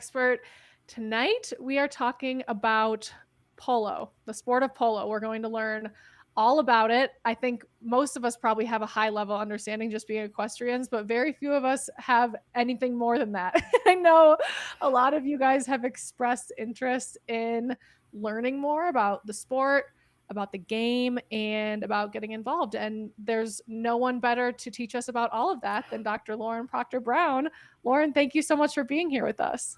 expert. Tonight, we are talking about polo, the sport of polo. We're going to learn all about it. I think most of us probably have a high level understanding just being equestrians, but very few of us have anything more than that. I know a lot of you guys have expressed interest in learning more about the sport, about the game, and about getting involved. And there's no one better to teach us about all of that than Dr. Lauren Proctor-Brown. Lauren, thank you so much for being here with us.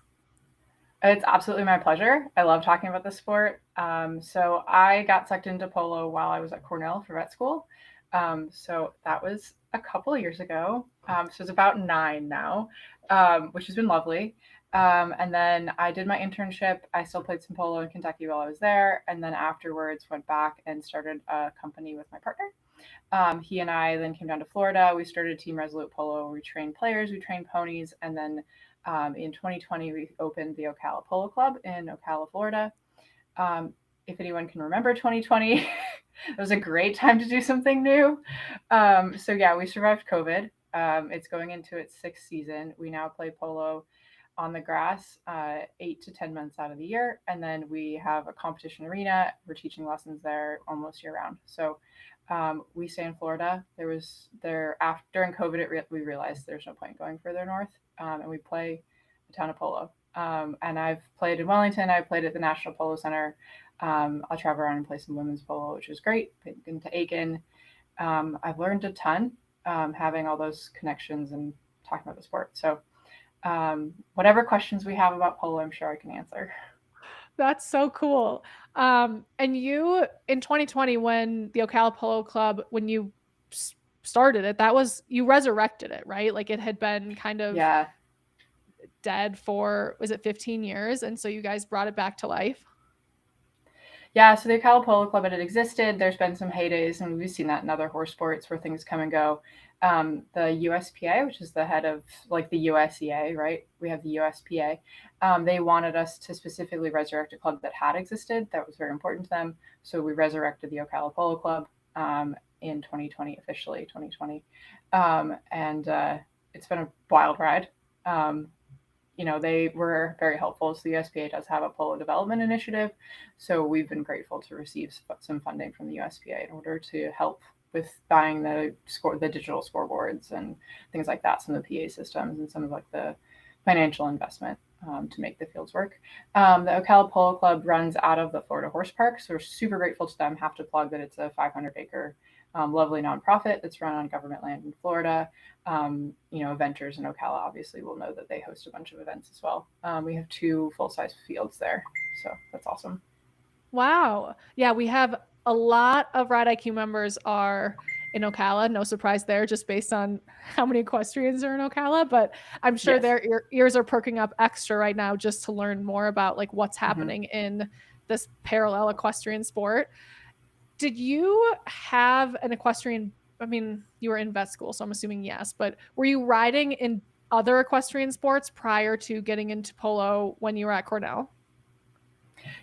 It's absolutely my pleasure. I love talking about the sport. So I got sucked into polo while I was at Cornell for vet school. So that was a couple of years ago. So it's about 9 now, which has been lovely. And then I did my internship. I still played some polo in Kentucky while I was there. And then afterwards went back and started a company with my partner. He and I then came down to Florida. We started Team Resolute Polo. We trained players, we trained ponies, and then in 2020, we opened the Ocala Polo Club in Ocala, Florida. If anyone can remember 2020, it was a great time to do something new. So yeah, we survived COVID. It's going into its 6th season. We now play polo on the grass 8 to 10 months out of the year. And then we have a competition arena. We're teaching lessons there almost year round. So we stay in Florida. During COVID, we realized there's no point going further north. And we play a ton of polo. And I've played in Wellington. I played at the National Polo Center. I'll travel around and play some women's polo, which is great. Been to Aiken. I've learned a ton having all those connections and talking about the sport. So whatever questions we have about polo, I'm sure I can answer. That's so cool. And you, in 2020, when the Ocala Polo Club, when you started it, you resurrected it, right? Like it had been kind of dead for, was it 15 years? And so you guys brought it back to life. Yeah, so the Ocala Polo Club had existed. There's been some heydays, and we've seen that in other horse sports where things come and go. The USPA, which is the head of like the USEA, right? We have the USPA. They wanted us to specifically resurrect a club that had existed. That was very important to them. So we resurrected the Ocala Polo Club in 2020, officially 2020. And it's been a wild ride. They were very helpful. So the USPA does have a polo development initiative. So we've been grateful to receive some funding from the USPA in order to help with buying the digital scoreboards and things like that, some of the PA systems and some of like the financial investment to make the fields work. The Ocala Polo Club runs out of the Florida Horse Park. So we're super grateful to them. Have to plug that it's a 500-acre lovely nonprofit that's run on government land in Florida. Eventers in Ocala obviously will know that they host a bunch of events as well. We have 2 full-size fields there, so that's awesome. Wow. Yeah, we have a lot of Ride IQ members are in Ocala. No surprise there, just based on how many equestrians are in Ocala. But I'm sure their ears are perking up extra right now just to learn more about like what's happening in this parallel equestrian sport. Did you have an equestrian? I mean, you were in vet school, so I'm assuming yes. But were you riding in other equestrian sports prior to getting into polo when you were at Cornell?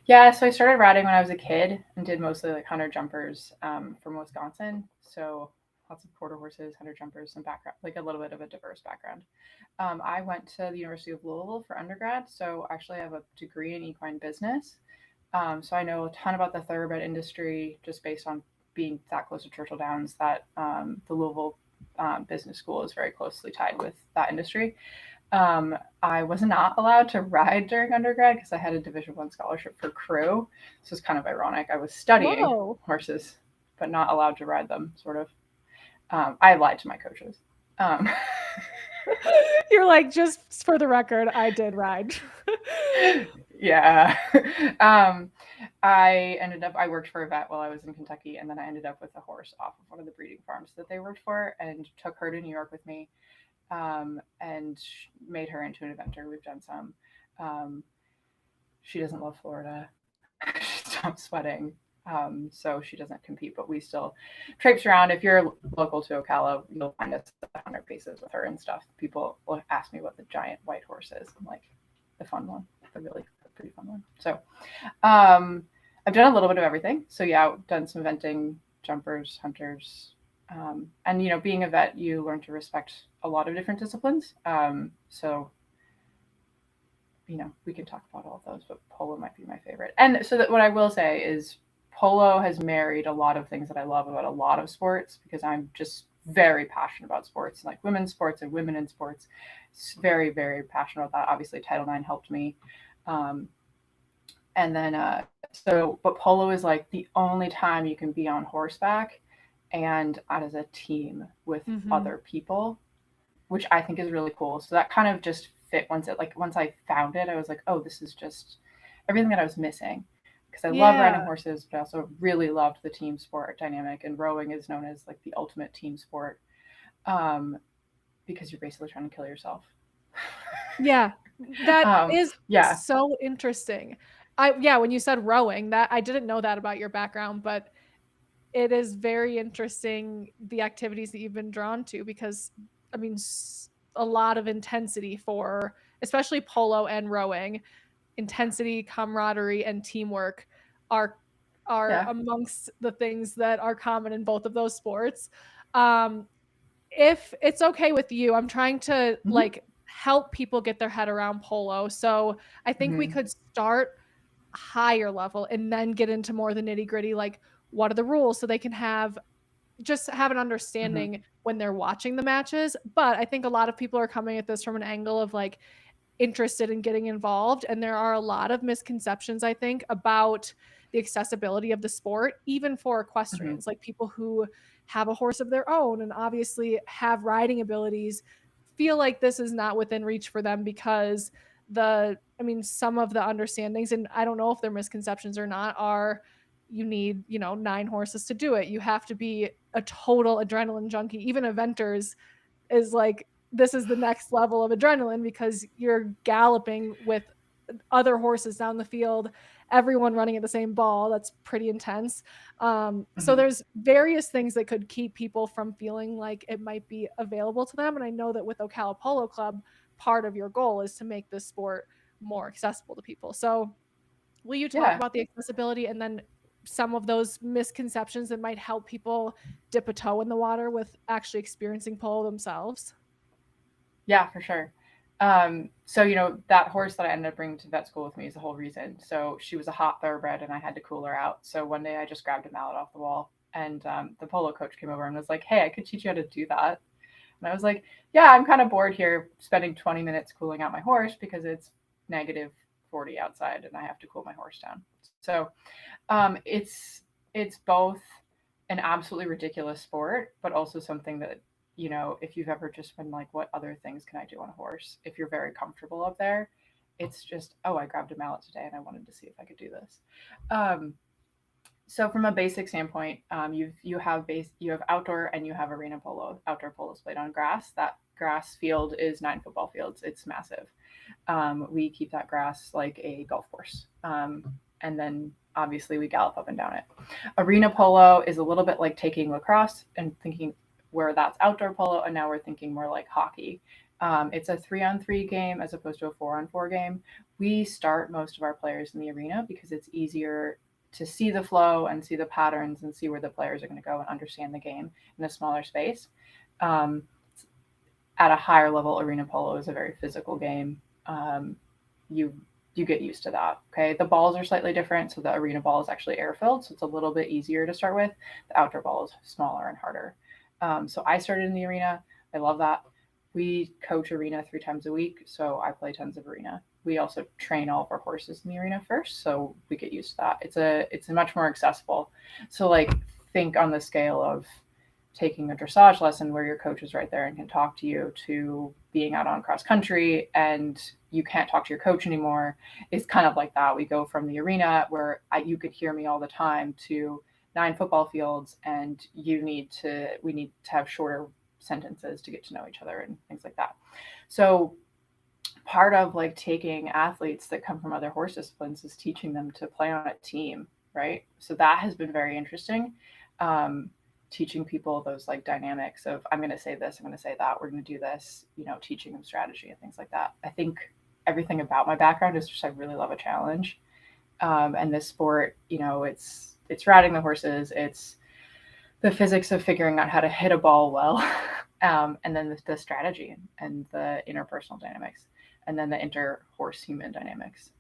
Yeah, so I started riding when I was a kid and did mostly like hunter jumpers from Wisconsin. So lots of quarter horses, hunter jumpers, some background, like a little bit of a diverse background. I went to the University of Louisville for undergrad. So actually I have a degree in equine business. So I know a ton about the thoroughbred industry just based on being that close to Churchill Downs, that the Louisville Business School is very closely tied with that industry. I was not allowed to ride during undergrad because I had a Division I scholarship for crew. So it's kind of ironic. I was studying horses, but not allowed to ride them, sort of. I lied to my coaches. You're like, just for the record, I did ride. Yeah. I worked for a vet while I was in Kentucky, and then I ended up with a horse off of one of the breeding farms that they worked for and took her to New York with me. And made her into an eventer. We've done some. She doesn't love Florida. She stopped sweating. So she doesn't compete, but we still traipse around. If you're local to Ocala, you'll find us at 100 paces with her and stuff. People will ask me what the giant white horse is. I'm like, the fun one, the really pretty fun one. So I've done a little bit of everything. So yeah, I've done some eventing, jumpers, hunters, and being a vet, you learn to respect a lot of different disciplines. So we can talk about all of those, but polo might be my favorite. And so that what I will say is polo has married a lot of things that I love about a lot of sports, because I'm just very passionate about sports, like women's sports and women in sports. Very, very passionate about that. Obviously, Title IX helped me. And then, but polo is like the only time you can be on horseback and as a team with other people, which I think is really cool. So that kind of just fit once I found it, I was like, oh, this is just everything that I was missing. Because I love riding horses, but I also really loved the team sport dynamic. And rowing is known as like the ultimate team sport, because you're basically trying to kill yourself. Yeah, that is so interesting. When you said rowing, that I didn't know that about your background, but it is very interesting, the activities that you've been drawn to, because I mean, a lot of intensity for especially polo and rowing. Intensity, camaraderie, and teamwork are amongst the things that are common in both of those sports. If it's okay with you, I'm trying to like help people get their head around polo. So I think we could start higher level and then get into more the nitty gritty, like what are the rules, so they can have an understanding when they're watching the matches. But I think a lot of people are coming at this from an angle of like interested in getting involved, and there are a lot of misconceptions, I think, about the accessibility of the sport, even for equestrians, like people who have a horse of their own and obviously have riding abilities feel like this is not within reach for them, because some of the understandings, and I don't know if they're misconceptions or not, are you need 9 horses to do it, you have to be a total adrenaline junkie. Even eventers is like, this is the next level of adrenaline, because you're galloping with other horses down the field, everyone running at the same ball. That's pretty intense. So there's various things that could keep people from feeling like it might be available to them. And I know that with Ocala Polo Club, part of your goal is to make this sport more accessible to people. So will you talk about the accessibility and then some of those misconceptions that might help people dip a toe in the water with actually experiencing polo themselves? Yeah, for sure. So, that horse that I ended up bringing to vet school with me is the whole reason. So she was a hot thoroughbred and I had to cool her out. So one day I just grabbed a mallet off the wall, and the polo coach came over and was like, hey, I could teach you how to do that. And I was like, yeah, I'm kind of bored here spending 20 minutes cooling out my horse because it's negative 40 outside and I have to cool my horse down. So it's both an absolutely ridiculous sport, but also something that, if you've ever just been like, what other things can I do on a horse? If you're very comfortable up there, it's just, oh, I grabbed a mallet today and I wanted to see if I could do this. So from a basic standpoint, you have outdoor and you have arena polo. Outdoor polo is played on grass. That grass field is 9 football fields. It's massive. We keep that grass like a golf course. And then obviously we gallop up and down it. Arena polo is a little bit like taking lacrosse and thinking where that's outdoor polo, and now we're thinking more like hockey. It's a 3-on-3 game as opposed to a 4-on-4 game. We start most of our players in the arena because it's easier to see the flow and see the patterns and see where the players are going to go and understand the game in a smaller space. At a higher level, arena polo is a very physical game. You get used to that. Okay. The balls are slightly different. So the arena ball is actually air filled. So it's a little bit easier to start with. The outdoor ball is smaller and harder. So I started in the arena. I love that. We coach arena 3 times a week. So I play tons of arena. We also train all of our horses in the arena first. So we get used to that. It's a much more accessible. So like think on the scale of taking a dressage lesson where your coach is right there and can talk to you, to being out on cross country and you can't talk to your coach anymore. It's kind of like that. We go from the arena where you could hear me all the time to 9 football fields, and we need to have shorter sentences to get to know each other and things like that. So part of like taking athletes that come from other horse disciplines is teaching them to play on a team, right? So that has been very interesting. Teaching people those like dynamics of, I'm going to say this, I'm going to say that, we're going to do this, teaching them strategy and things like that. I think everything about my background is just, I really love a challenge. And this sport, it's riding the horses. It's the physics of figuring out how to hit a ball well. And then the strategy and the interpersonal dynamics. and then the inter-horse human dynamics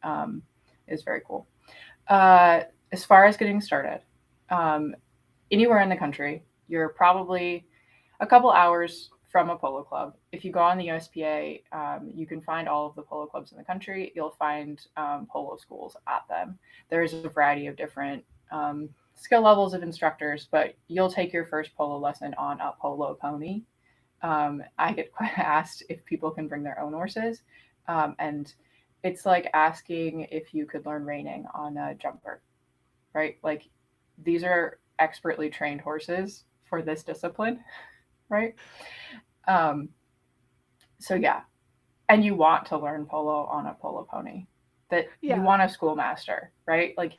is very cool. As far as getting started, anywhere in the country, you're probably a couple hours from a polo club. If you go on the USPA, you can find all of the polo clubs in the country. You'll find polo schools at them. There's a variety of different skill levels of instructors, but you'll take your first polo lesson on a polo pony. I get quite asked if people can bring their own horses. And it's like asking if you could learn reining on a jumper, right? Like these are expertly trained horses for this discipline, right? So yeah, and you want to learn polo on a polo pony, that you want a schoolmaster, right? Like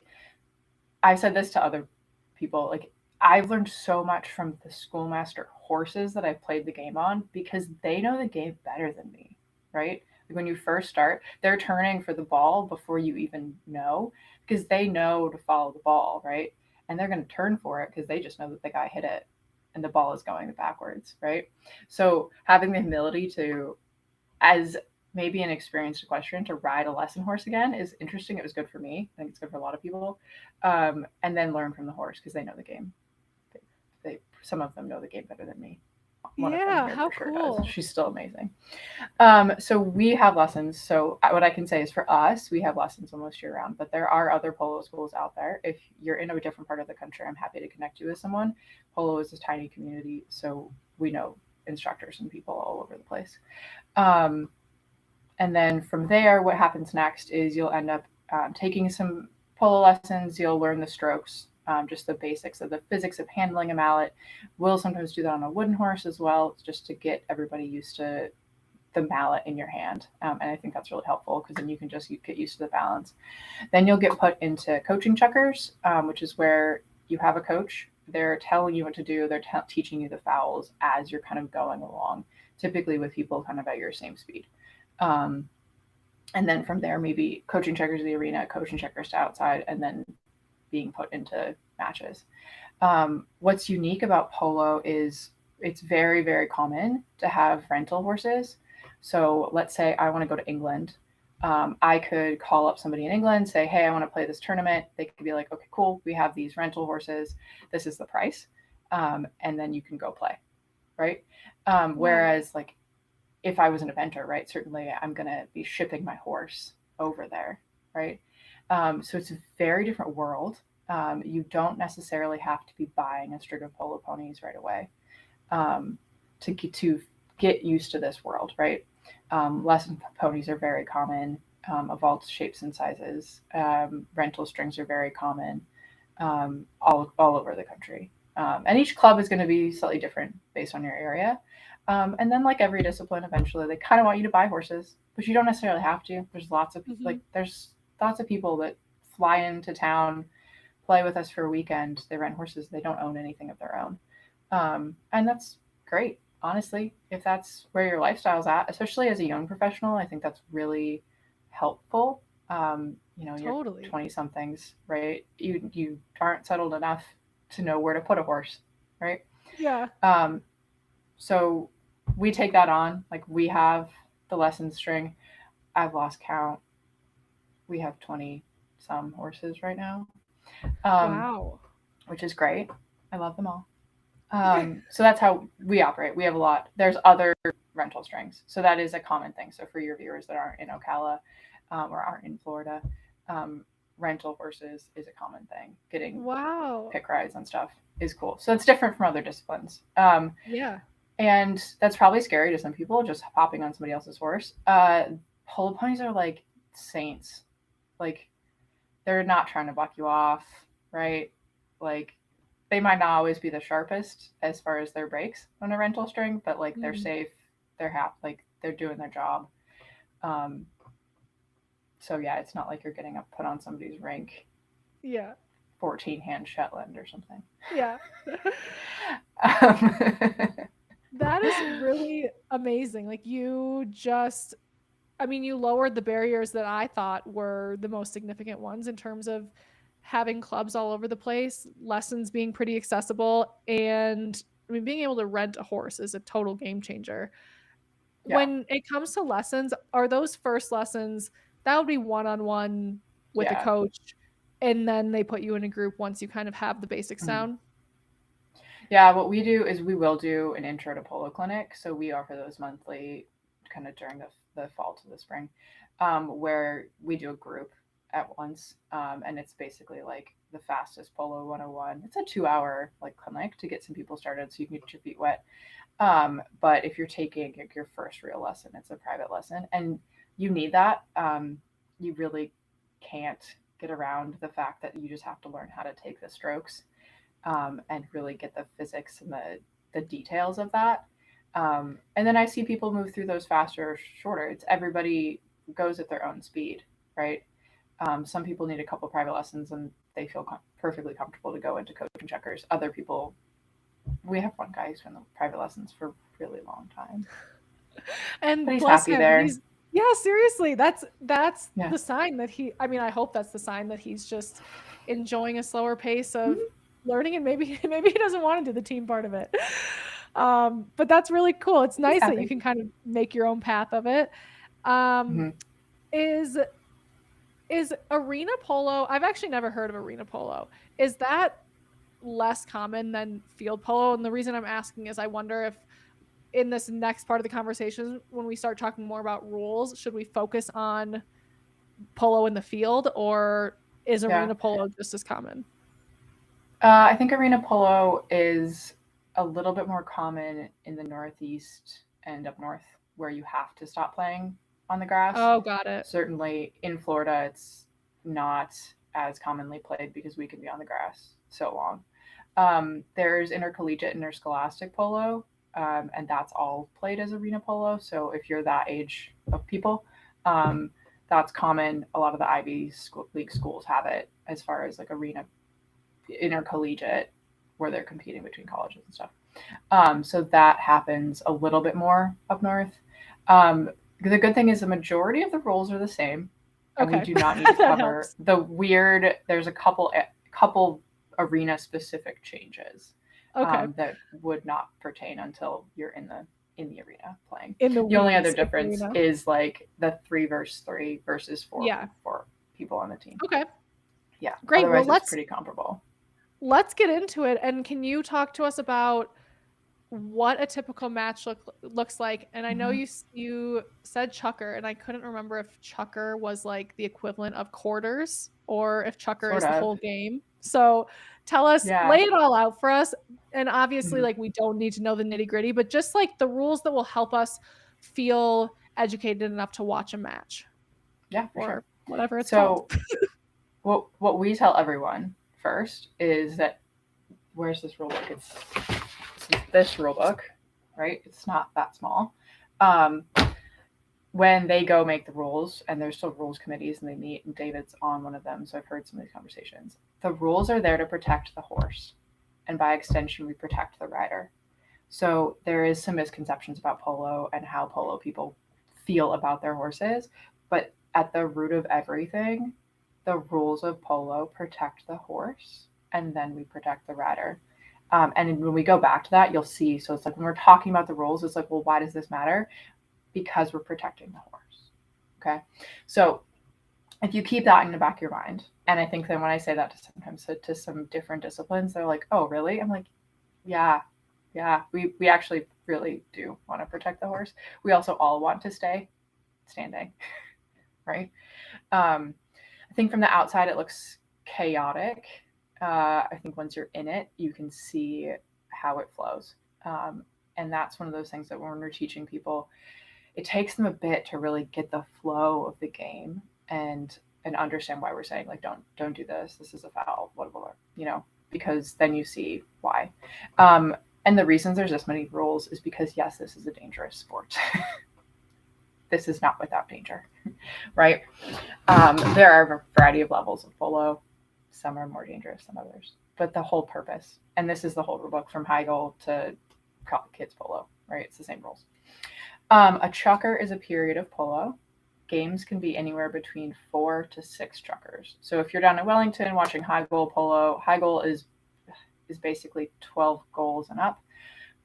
I've said this to other people, like I've learned so much from the schoolmaster horses that I've played the game on because they know the game better than me, right? Like when you first start, they're turning for the ball before you even know because they know to follow the ball, right? And they're going to turn for it because they just know that the guy hit it and the ball is going backwards, right? So having the humility to, as maybe an experienced equestrian, to ride a lesson horse again is interesting. It was good for me. I think it's good for a lot of people. And then learn from the horse because they know the game. Some of them know the game better than me. One of them here how for sure cool. does. She's still amazing. So we have lessons. So what I can say is for us, we have lessons almost year round, but there are other polo schools out there. If you're in a different part of the country, I'm happy to connect you with someone. Polo is a tiny community, so we know instructors and people all over the place. And then from there, what happens next is you'll end up taking some polo lessons. You'll learn the strokes, just the basics of the physics of handling a mallet. We'll sometimes do that on a wooden horse as well, just to get everybody used to the mallet in your hand. And I think that's really helpful because then you can just get used to the balance. Then you'll get put into coaching chukkers, which is where you have a coach. They're telling you what to do. They're teaching you the fouls as you're kind of going along, typically with people kind of at your same speed. And then from there, maybe coaching checkers to the arena, coaching checkers to outside, and then being put into matches. What's unique about polo is it's very, very common to have rental horses. So let's say I want to go to England. I could call up somebody in England, say, hey, I want to play this tournament. They could be like, okay, cool. We have these rental horses. This is the price. And then you can go play, right? Whereas like if I was an eventer, right, certainly I'm going to be shipping my horse over there, right? So it's a very different world. You don't necessarily have to be buying a string of polo ponies right away to get used to this world, right? Lesson ponies are very common, of all shapes and sizes. Rental strings are very common all over the country. And each club is going to be slightly different based on your area. And then, like every discipline, eventually they kind of want you to buy horses, but you don't necessarily have to. There's lots of people that fly into town, play with us for a weekend. They rent horses. They don't own anything of their own, and that's great. Honestly, if that's where your lifestyle's at, especially as a young professional, I think that's really helpful. Totally. You're 20 somethings, right? You aren't settled enough to know where to put a horse, right? Yeah. So we take that on. Like we have the lesson string. I've lost count. We have 20 some horses right now. Wow. Which is great. I love them all. So that's how we operate. We have a lot. There's other rental strings. So that is a common thing. So for your viewers that aren't in Ocala or aren't in Florida, rental horses is a common thing. Getting pick rides and stuff is cool. So it's different from other disciplines. Yeah. And that's probably scary to some people, just hopping on somebody else's horse. Polo ponies are like saints. Like they're not trying to buck you off, right? Like they might not always be the sharpest as far as their brakes on a rental string, but like they're safe, they're happy, like they're doing their job. So yeah, it's not like you're getting put on somebody's rank. Yeah. 14 hand Shetland or something. Yeah. That is really amazing. Like you lowered the barriers that I thought were the most significant ones in terms of having clubs all over the place, lessons being pretty accessible, and being able to rent a horse is a total game changer. Yeah. when it comes to lessons, are those first lessons that would be one-on-one with a Yeah. coach, and then they put you in a group once you kind of have the basics Mhm. down? Yeah, what we do is we will do an intro to polo clinic. So we offer those monthly, kind of during the fall to the spring, where we do a group at once. And it's basically like the fastest polo 101. It's a 2 hour like clinic to get some people started so you can get your feet wet. But if you're taking your first real lesson, it's a private lesson and you need that. You really can't get around the fact that you just have to learn how to take the strokes, and really get the physics and the details of that. And then I see people move through those faster or shorter. It's everybody goes at their own speed, right? Some people need a couple private lessons and they feel perfectly comfortable to go into coaching checkers. Other people, we have one guy who's been in private lessons for a really long time, but And he's bless happy him, there. he's yeah, seriously, that's Yeah. the sign that I mean, I hope that's the sign that he's just enjoying a slower pace of learning, and maybe maybe he doesn't wanna do the team part of it. But that's really cool. It's He's nice that you happy. can kind of make your own path of it. Um, Mm-hmm. is is arena polo, I've actually never heard of arena polo. Is that less common than field polo? And the reason I'm asking is I wonder if in this next part of the conversation, when we start talking more about rules, should we focus on polo in the field, or is Yeah. arena polo just as common? I think arena polo is a little bit more common in the Northeast and up north where you have to stop playing on the grass. Oh, got it. Certainly in Florida, it's not as commonly played because we can be on the grass so long. There's intercollegiate, interscholastic polo, and that's all played as arena polo. So if you're that age of people, um, that's common. A lot of the League schools have it as far as like arena intercollegiate, where they're competing between colleges and stuff. So that happens a little bit more up north. The good thing is the majority of the rules are the same, and we Okay. do not need to That cover helps. the weird. There's a couple arena specific changes, Okay. that would not pertain until you're in the arena playing. In the The only other weeds of difference arena. is like the 3 versus 3 versus Yeah. four people on the team. Okay. Yeah. Great. Well, Otherwise, it's pretty comparable. let's get into it. And can you talk to us about what a typical match looks like? And I know Mhm. you said chukker, and I couldn't remember if chukker was like the equivalent of quarters or if chukker Sort is the of. whole game. So tell us, Yeah. lay it all out for us. And obviously, Mhm. like, we don't need to know the nitty gritty, but just like the rules that will help us feel educated enough to watch a match Yeah, for sure. or whatever it's called. So what we tell everyone first is that where's this rule book? It's this rule book, right? It's not that small. Um, when they go make the rules, and there's still rules committees, and they meet, and David's on one of them, so I've heard some of these conversations. The rules are there to protect the horse, and by extension, we protect the rider. So there is some misconceptions about polo and how polo people feel about their horses, but at the root of everything, the rules of polo protect the horse, and then we protect the rider. And when we go back to that, you'll see. So it's like when we're talking about the rules, it's like, well, why does this matter? Because we're protecting the horse. Okay. So if you keep that in the back of your mind, and I think then when I say that to some different disciplines, they're like, oh, really? I'm like, yeah, we actually really do want to protect the horse. We also all want to stay standing, right? I think from the outside it looks chaotic. I think once you're in it, you can see how it flows. And that's one of those things that when we're teaching people, it takes them a bit to really get the flow of the game and understand why we're saying like don't do this. This is a foul, whatever, because then you see why. And the reasons there's this many rules is because yes, this is a dangerous sport. This is not without danger, right? There are a variety of levels of polo. Some are more dangerous than others, but the whole purpose, and this is the whole rule book from high goal to kids polo, right? It's the same rules. A chukker is a period of polo. Games can be anywhere between 4 to 6 chukkers. So if you're down in Wellington watching high goal polo, high goal is basically 12 goals and up.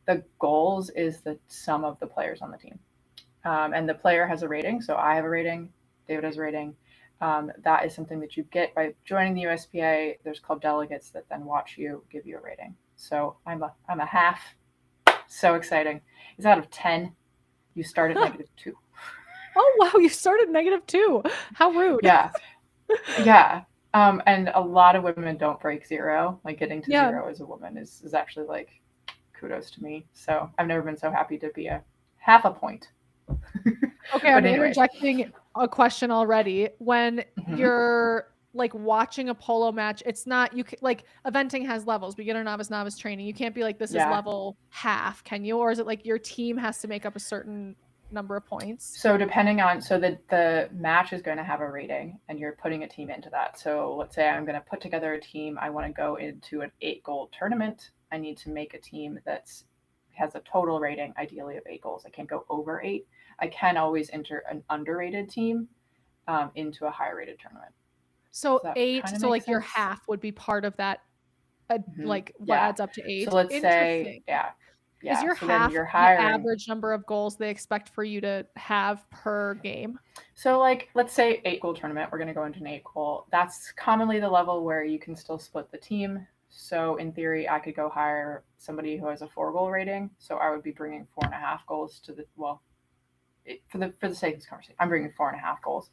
The goals is the sum of the players on the team. And the player has a rating. So I have a rating, David has a rating. That is something that you get by joining the USPA. There's club delegates that then watch you, give you a rating. So I'm a half. So exciting. It's out of 10. You start at -2. Oh, wow. You started -2. How rude. Yeah. Yeah. And a lot of women don't break 0. Like getting to 0 as a woman is actually like kudos to me. So I've never been so happy to be a half a point. Okay, I'm interjecting a question already. When you're like watching a polo match, it's not like eventing has levels, beginner, novice training. You can't be like this is level half, can you? Or is it like your team has to make up a certain number of points? So depending on the match is going to have a rating and you're putting a team into that. So let's say I'm going to put together a team. I want to go into an 8 goal tournament. I need to make a team that's has a total rating, ideally of 8 goals. I can't go over 8. I can always enter an underrated team into a high rated tournament. So 8, so like sense? Your half would be part of that, like what adds up to 8. So let's say, is your half the average number of goals they expect for you to have per game? So like, let's say 8 goal tournament, we're going to go into an 8 goal. That's commonly the level where you can still split the team. So in theory, I could go hire somebody who has a 4 goal rating. So I would be bringing 4.5 goals to for the sake of this conversation, I'm bringing 4.5 goals.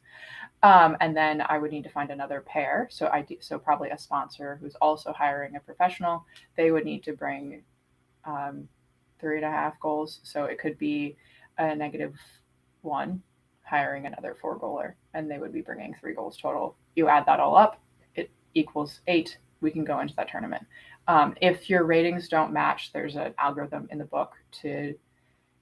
And then I would need to find another pair. So probably a sponsor who's also hiring a professional. They would need to bring 3.5 goals. So it could be a -1 hiring another 4 goaler, and they would be bringing 3 goals total. You add that all up, it equals 8. We can go into that tournament. If your ratings don't match, there's an algorithm in the book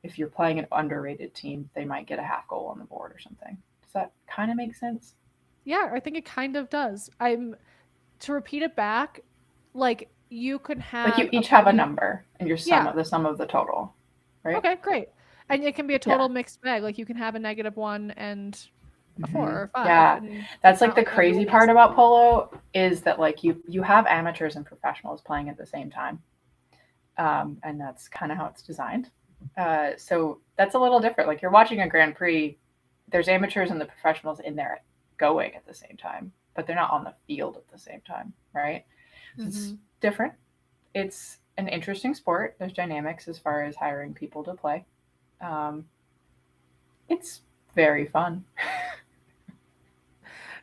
if you're playing an underrated team, they might get a half goal on the board or something. Does that kind of make sense? Yeah, I think it kind of does. To repeat it back, like you could have like you each have a number and your the sum of the total, right? Okay, great. And it can be a total mixed bag. Like you can have a -1 and a 4 or 5. Yeah, that's like the crazy part about polo is that like you have amateurs and professionals playing at the same time, and that's kind of how it's designed. So that's a little different. Like you're watching a Grand Prix, there's amateurs and the professionals in there going at the same time, but they're not on the field at the same time, right? So it's different. It's an interesting sport. There's dynamics as far as hiring people to play. It's very fun.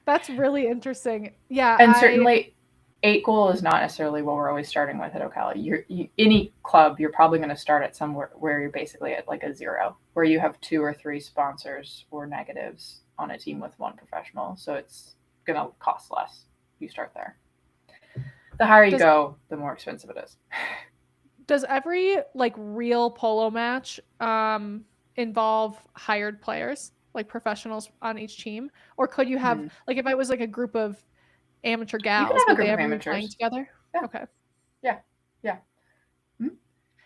That's really interesting. Yeah. And certainly 8 goal is not necessarily what we're always starting with at Ocala. Any club, you're probably going to start at somewhere where you're basically at like a 0, where you have 2 or 3 sponsors or negatives on a team with 1 professional. So it's going to cost less. You start there. The higher you go, the more expensive it is. Does every like real polo match involve hired players, like professionals on each team? Or could you have like if I was like a group of amateur gals, would they ever be playing together? Yeah. Okay. Yeah.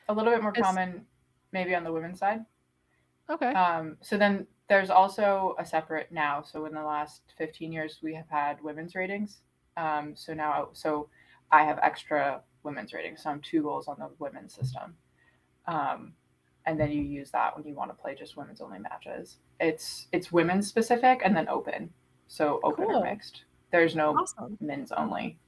A little bit more common maybe on the women's side. Okay. So then there's also a separate now. So in the last 15 years, we have had women's ratings. So I have extra women's ratings. So I'm 2 goals on the women's system. And then you use that when you want to play just women's only matches. It's women's specific and then open. So open or mixed. There's no men's only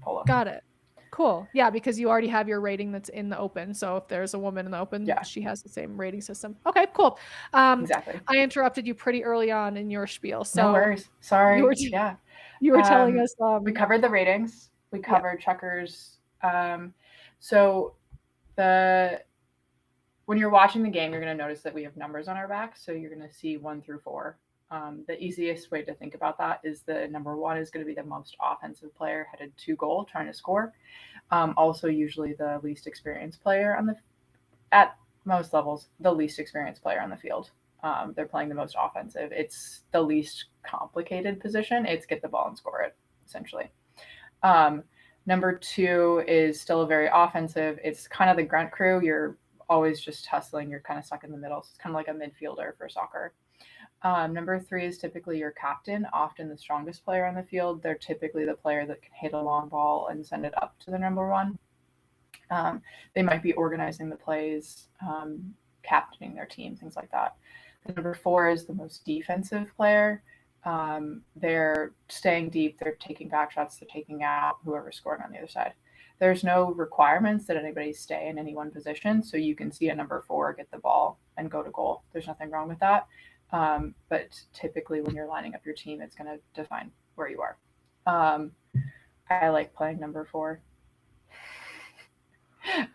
polo. Got it. Cool. Yeah, because you already have your rating that's in the open. So if there's a woman in the open, she has the same rating system. Okay, cool. Exactly. I interrupted you pretty early on in your spiel. So no worries. Sorry. You were telling us. We covered the ratings. We covered chukkers. So when you're watching the game, you're going to notice that we have numbers on our back. So you're going to see 1 through 4. The easiest way to think about that is the number 1 is going to be the most offensive player headed to goal trying to score. Also usually the least experienced player at most levels, the least experienced player on the field. They're playing the most offensive. It's the least complicated position. It's get the ball and score it, essentially. Number 2 is still a very offensive. It's kind of the grunt crew. You're always just hustling. You're kind of stuck in the middle. So it's kind of like a midfielder for soccer. Number 3 is typically your captain, often the strongest player on the field. They're typically the player that can hit a long ball and send it up to the number 1. They might be organizing the plays. captaining their team, things like that. The number 4 is the most defensive player. They're staying deep, they're taking back shots, they're taking out whoever's scoring on the other side. There's no requirements that anybody stay in any one position, so you can see a number 4 get the ball and go to goal. There's nothing wrong with that. But typically when you're lining up your team, it's going to define where you are. I like playing number 4.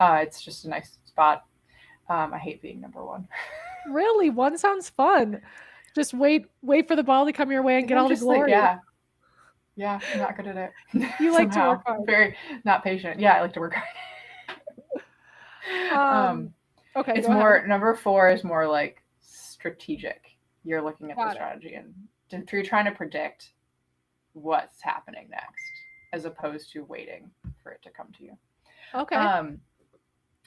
It's just a nice spot. I hate being number 1. Really? 1 sounds fun. Just wait for the ball to come your way and get all the glory. Like, yeah, I'm not good at it. You like to work hard. Very not patient. Yeah, I like to work hard. Okay. It's more, number 4 is more like strategic. You're looking at the strategy and you're trying to predict what's happening next, as opposed to waiting for it to come to you. Okay.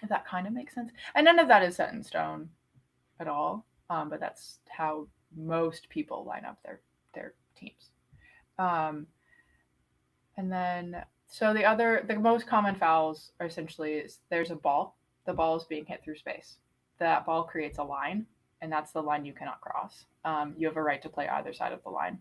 If that kind of makes sense. And none of that is set in stone at all. But that's how most people line up their teams. And then, so the most common fouls are essentially there's a ball. The ball is being hit through space. That ball creates a line, and that's the line you cannot cross. You have a right to play either side of the line.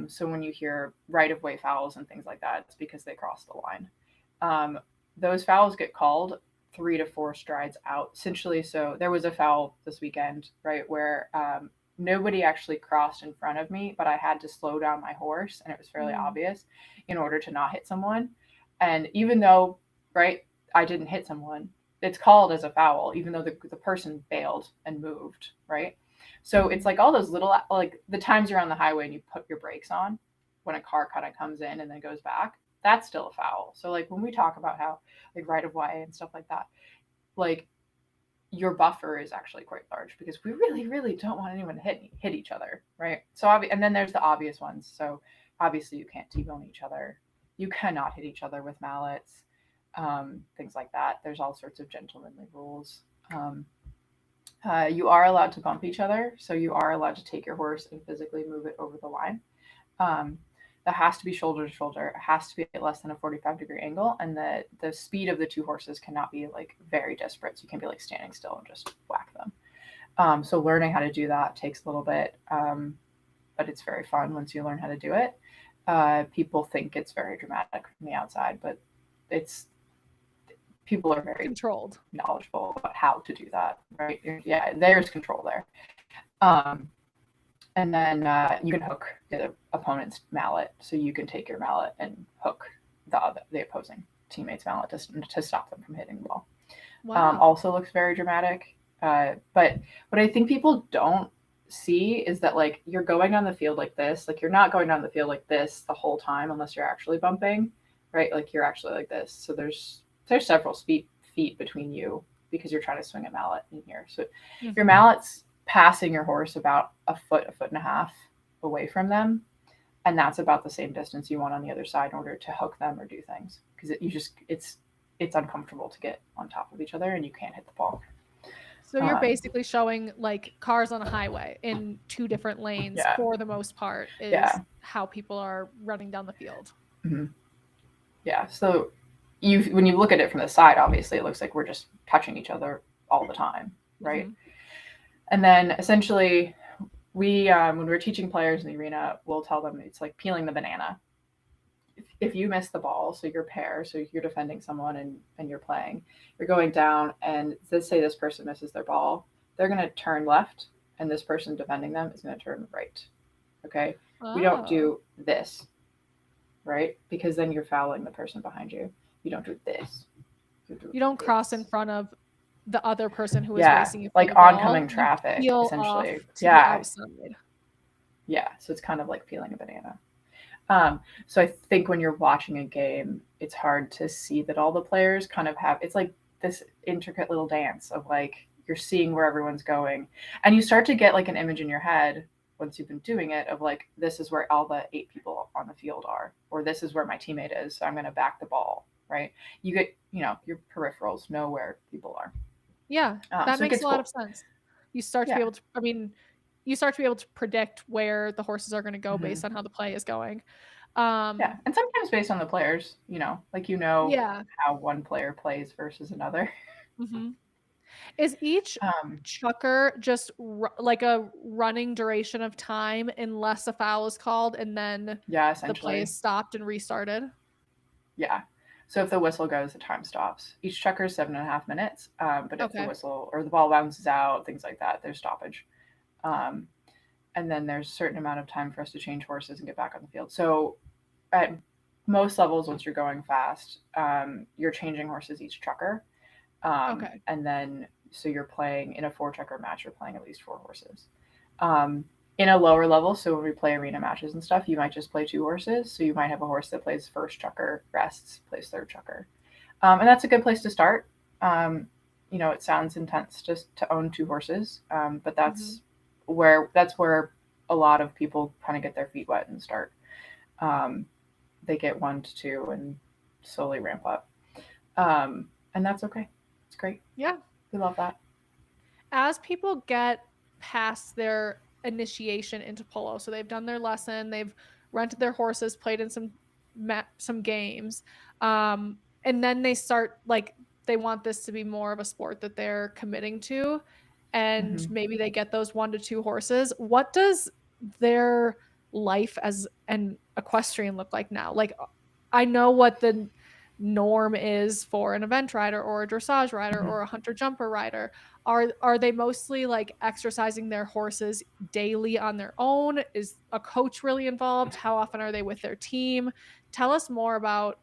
So when you hear right-of-way fouls and things like that, it's because they crossed the line. Those fouls get called 3 to 4 strides out, essentially. So there was a foul this weekend, right, where nobody actually crossed in front of me, but I had to slow down my horse, and it was fairly obvious, in order to not hit someone. And even though, right, I didn't hit someone, it's called as a foul, even though the person bailed and moved, right? So it's like all those little, like the times you're on the highway and you put your brakes on when a car kind of comes in and then goes back, that's still a foul. So like when we talk about how like right of way and stuff like that, like your buffer is actually quite large, because we really, really don't want anyone to hit each other, right? So and then there's the obvious ones. So obviously you can't T-bone each other. You cannot hit each other with mallets, things like that. There's all sorts of gentlemanly rules. You are allowed to bump each other. So you are allowed to take your horse and physically move it over the line. That has to be shoulder to shoulder. It has to be at less than a 45-degree angle. And the speed of the two horses cannot be like very disparate. So you can't be like standing still and just whack them. So learning how to do that takes a little bit, but it's very fun once you learn how to do it. People think it's very dramatic from the outside, but people are very controlled, knowledgeable about how to do that, right? Yeah, there's control there. And then you can hook the opponent's mallet, so you can take your mallet and hook the opposing teammate's mallet to stop them from hitting the ball. Wow. Also looks very dramatic. But what I think people don't see is that like you're going down the field like this, like you're not going down the field like this the whole time unless you're actually bumping, right? Like you're actually like this. So there's several feet between you because you're trying to swing a mallet in here. So your mallet's passing your horse about a foot and a half away from them, and that's about the same distance you want on the other side in order to hook them or do things, because it's uncomfortable to get on top of each other and you can't hit the ball. So you're basically showing like cars on a highway in 2 different lanes for the most part is how people are running down the field. Mm-hmm. Yeah. So when you look at it from the side, obviously it looks like we're just touching each other all the time, right? Mm-hmm. And then essentially when we're teaching players in the arena, we'll tell them it's like peeling the banana. If you miss the ball, so you're pair, so you're defending someone and you're playing, you're going down, and let's say this person misses their ball, they're going to turn left, and this person defending them is going to turn right. Okay? Oh. We don't do this, right? Because then you're fouling the person behind you. You don't do this. You don't cross in front of the other person who is racing you, like oncoming traffic, essentially. Yeah. Yeah. So it's kind of like peeling a banana. So I think when you're watching a game, it's hard to see that all the players kind of it's like this intricate little dance of like, you're seeing where everyone's going, and you start to get like an image in your head once you've been doing it of like, this is where all the 8 people on the field are, or this is where my teammate is. So I'm going to back the ball, right? You get, your peripherals know where people are. Yeah, that makes a lot of sense. You start to be able to predict where the horses are going to go based on how the play is going. And sometimes based on the players, how one player plays versus another. Mm-hmm. Is each Um, chukker just like a running duration of time unless a foul is called and then yeah, the play is essentially. stopped and restarted? Yeah. So if the whistle goes, the time stops. Each chukker is 7.5 minutes. But if the Okay. whistle or the ball bounces out, things like that, there's stoppage. Um, and then there's a certain amount of time for us to change horses and get back on the field. So at most levels, once you're going fast, you're changing horses each chukker. Okay. And then, so you're playing in a 4 chukker match, you're playing at least 4 horses. Um, in a lower level, so when we play arena matches and stuff, you might just play 2 horses. So you might have a horse that plays first chukker, rests, plays third chukker. And that's a good place to start. Um, it sounds intense just to own 2 horses, but Mhm. that's where a lot of people kind of get their feet wet and start. Um, they get 1 to 2 and slowly ramp up, and that's okay. It's great. Yeah. We love that. As people get past their initiation into polo, so they've done their lesson, they've rented their horses, played in some games, and then they start like they want this to be more of a sport that they're committing to, and Mm-hmm. maybe they get those 1 to 2 horses. What does their life as an equestrian look like now? Like, I know what the norm is for an event rider or a dressage rider Mm-hmm. or a hunter jumper rider. Are they mostly like exercising their horses daily on their own? Is a coach really involved? How often are they with their team? Tell us more about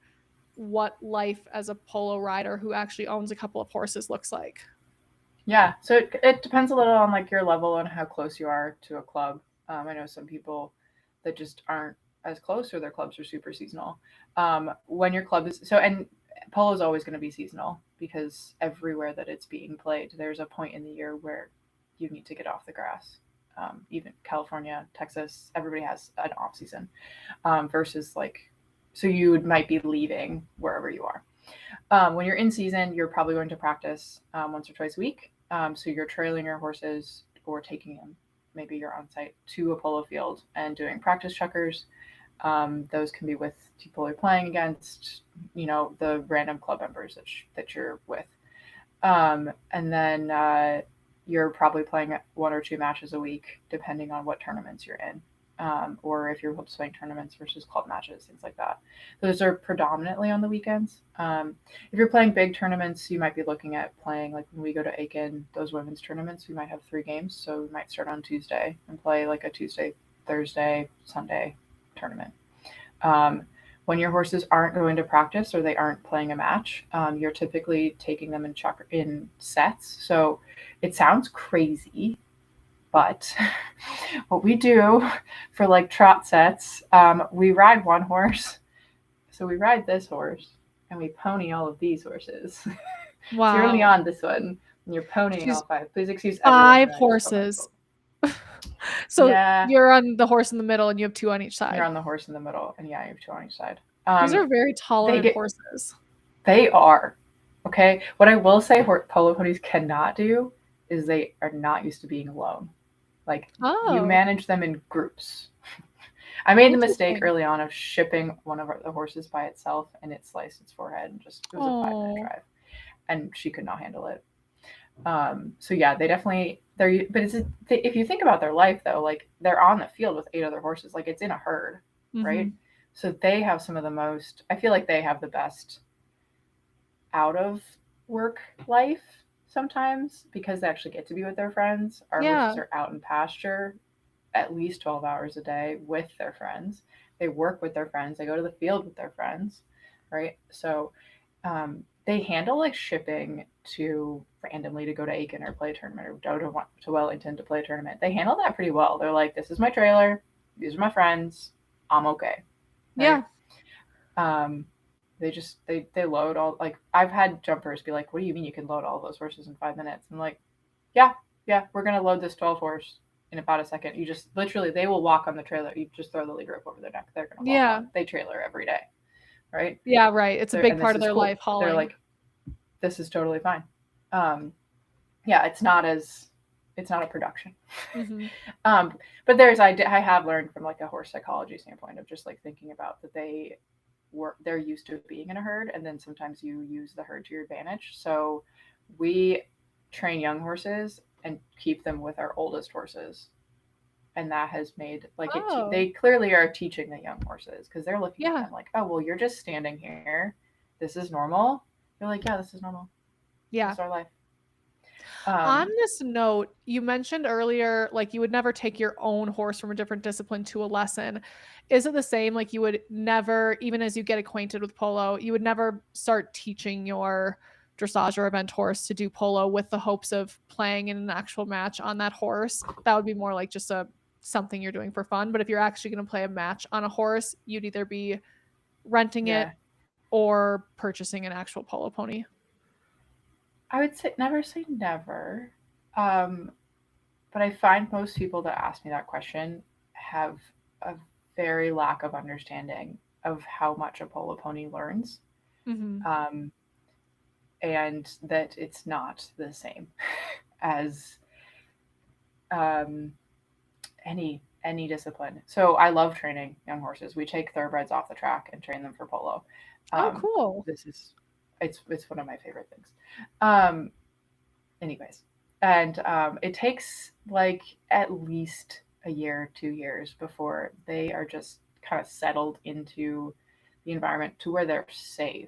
what life as a polo rider who actually owns a couple of horses looks like. Yeah, so it depends a little on like your level and how close you are to a club. I know some people that just aren't as close, or their clubs are super seasonal. When your club is so, and polo is always going to be seasonal because everywhere that it's being played, there's a point in the year where you need to get off the grass. Even California, Texas, everybody has an off season, versus like, so you might be leaving wherever you are. When you're in season, you're probably going to practice once or twice a week. So you're trailing your horses or taking them. Maybe you're on site to a polo field and doing practice chukkers. Those can be with people you're playing against, the random club members that you're with. And then you're probably playing 1 or 2 matches a week, depending on what tournaments you're in. Or if you're playing tournaments versus club matches, things like that. Those are predominantly on the weekends. If you're playing big tournaments, you might be looking at playing, like when we go to Aiken, those women's tournaments, we might have 3 games. So we might start on Tuesday and play like a Tuesday, Thursday, Sunday tournament. Um, when your horses aren't going to practice or they aren't playing a match, you're typically taking them in sets. So it sounds crazy, but what we do for like trot sets, we ride 1 horse. So we ride this horse and we pony all of these horses. So you're only Wow. on this one and you're ponying She's all 5. Please excuse everyone who 5 I just put my horses. foot. So Yeah, you're on the horse in the middle and you have 2 on each you're side. on the horse in the middle, and yeah, you have 2 on each side. These are very They tolerant get horses. They are. Okay. What I will say polo ponies cannot do is they are not used to being alone. Like, you Oh, manage them in groups. I made the mistake interesting. early on of shipping one of the horses by itself, and it sliced its forehead, and it was a 5-minute Oh, drive, and she could not handle it. So yeah, but if you think about their life though, like they're on the field with 8 other horses, like it's in a herd, right? mhm. So they have some of the most, I feel like they have the best out of work life sometimes because they actually get to be with their friends. Our horses Yeah. are out in pasture at least 12 hours a day with their friends. They work with their friends. They go to the field with their friends, right? So they handle like shipping to randomly to go to Aiken or play a tournament, or go to Wellington to play a tournament. They handle that pretty well. They're like, this is my trailer. These are my friends. I'm okay, Yeah. right? Um, they load all, like I've had jumpers be like, what do you mean you can load all those horses in 5 minutes? I'm like, yeah, yeah, we're gonna load this 12 horse in about a second. You just literally, they will walk on the trailer. You just throw the lead rope over their neck. They're gonna walk Yeah. on. They trailer every day, right? Yeah, right. It's a big And this part of is their life cool. They're hauling. like, this is totally fine. Um, yeah, it's not a production. Mhm. um, but I have learned from like a horse psychology standpoint of just like thinking about that they're used to being in a herd, and then sometimes you use the herd to your advantage. So we train young horses and keep them with our oldest horses. And that has made like they clearly are teaching the young horses because they're looking at them like, oh, well, you're just standing here. This is normal. You're like, yeah, this is normal. Yeah. This is our life. On this note, you mentioned earlier, like you would never take your own horse from a different discipline to a lesson. Is it the same? Like you would never, even as you get acquainted with polo, you would never start teaching your dressage or event horse to do polo with the hopes of playing in an actual match on that horse. That would be more like just something you're doing for fun. But if you're actually going to play a match on a horse, you'd either be renting it or purchasing an actual polo pony. I would say never say never. But I find most people that ask me that question have a very lack of understanding of how much a polo pony learns. Mm-hmm. And that it's not the same as any discipline. So I love training young horses. We take thoroughbreds off the track and train them for polo. Cool. It's one of my favorite things. Anyways, and it takes like at least a year, 2 years before they are just kind of settled into the environment to where they're safe,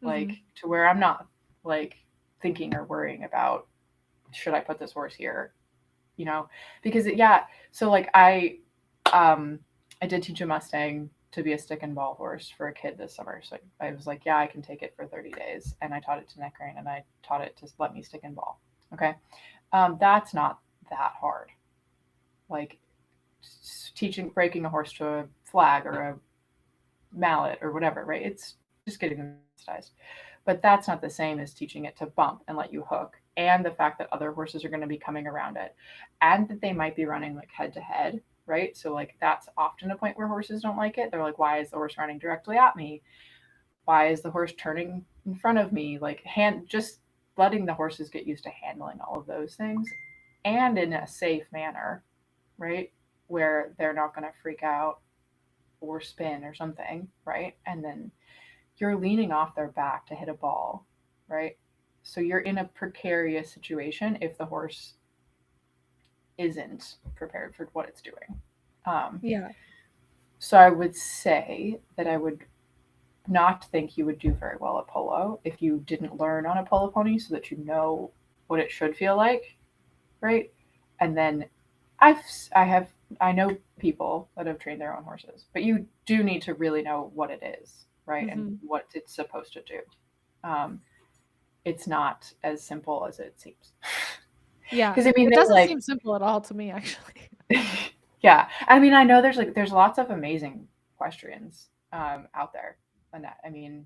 like to where I'm not like thinking or worrying about should I put this horse here, because so like I did teach a Mustang to be a stick and ball horse for a kid this summer. So I was like, yeah, I can take it for 30 days. And I taught it to neck rein and I taught it to let me stick and ball. Okay. That's not that hard. Like breaking a horse to a flag or a mallet or whatever, right? It's just getting them sensitized. But that's not the same as teaching it to bump and let you hook. And the fact that other horses are going to be coming around it and that they might be running like head to head. Right. So like that's often a point where horses don't like it. They're like, why is the horse running directly at me? Why is the horse turning in front of me? Like just letting the horses get used to handling all of those things and in a safe manner, right? Where they're not going to freak out or spin or something, right? And then you're leaning off their back to hit a ball, right? So you're in a precarious situation if the horse isn't prepared for what it's doing. So I would say that I would not think you would do very well at polo if you didn't learn on a polo pony so that you know what it should feel like, right? And then I know people that have trained their own horses, but you do need to really know what it is, right? And what it's supposed to do. It's not as simple as it seems. Yeah, because it doesn't seem simple at all to me, actually. Yeah, I mean, I know there's lots of amazing equestrians out there, and I mean,